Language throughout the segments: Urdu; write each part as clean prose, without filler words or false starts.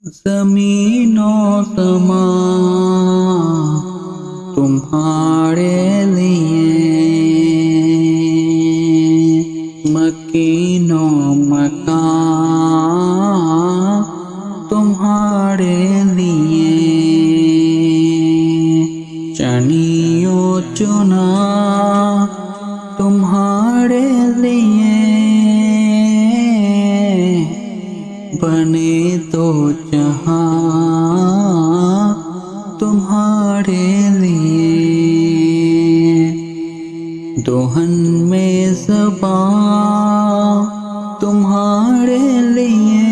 زمین و زمان تمہارے لیے، مکین و مکان تمہارے لیے، چنی و چنا تمہارے لیے، بنے تو جہاں تمہارے لیے، دہن میں زبان تمہارے لیے،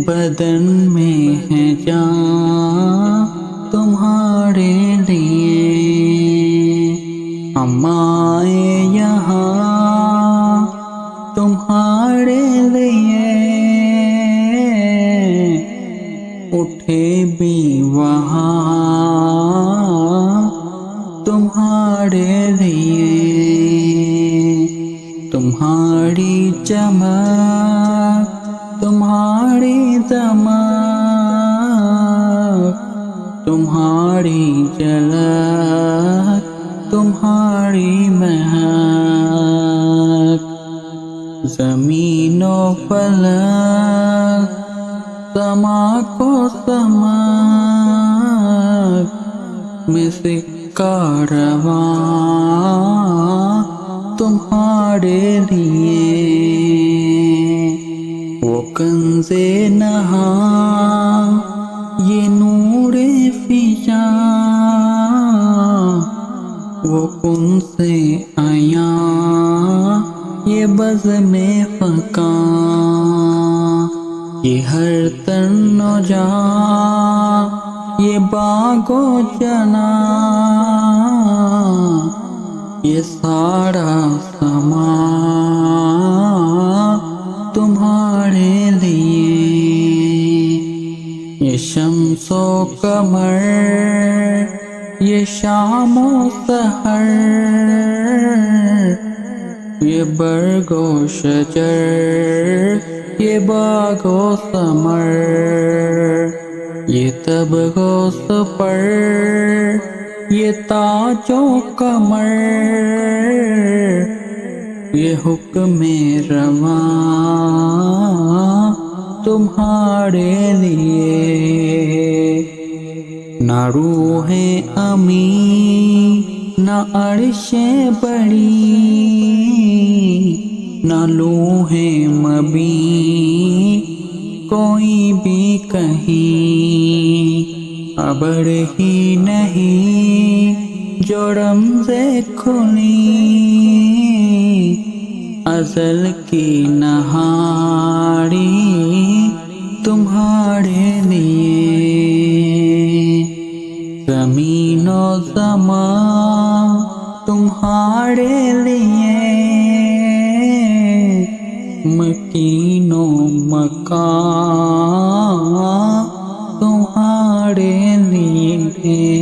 بدن میں ہے جان تمہارے لیے، ہم آئے یہاں تمہارے لیے، اٹھے بھی وہاں تمہارے لیے، تمہاری چمک تمہاری دمک، تمہاری جھلک تمہاری مہک، زمین و فلک سما کو سمک میں سکہ رواں تمہارے لیے، وہ کنز نہاں یہ نور فشاں، وہ کنز عیاں یہ بزم فکاں، یہ ہر تن و جاں یہ باغ و جناں، یہ سارا سامان تمہارے لیے، یہ شمس و قمر یہ شام و سحر، یہ برگ و شجر یہ باغ و ثمر، یہ تبغ و سپر یہ تاج و کمر، یہ حکم رواں تمہارے لیے، نہ روح امین نہ عرش بڑی، نہ لوح مبین کوئی بھی کہیں، ابر ہی نہیں جو رمز کھلی، ازل کی نہاری تمہارے لیے، زمین و زمان تمہارے لیے، مکین و مکان تمہارے لیے۔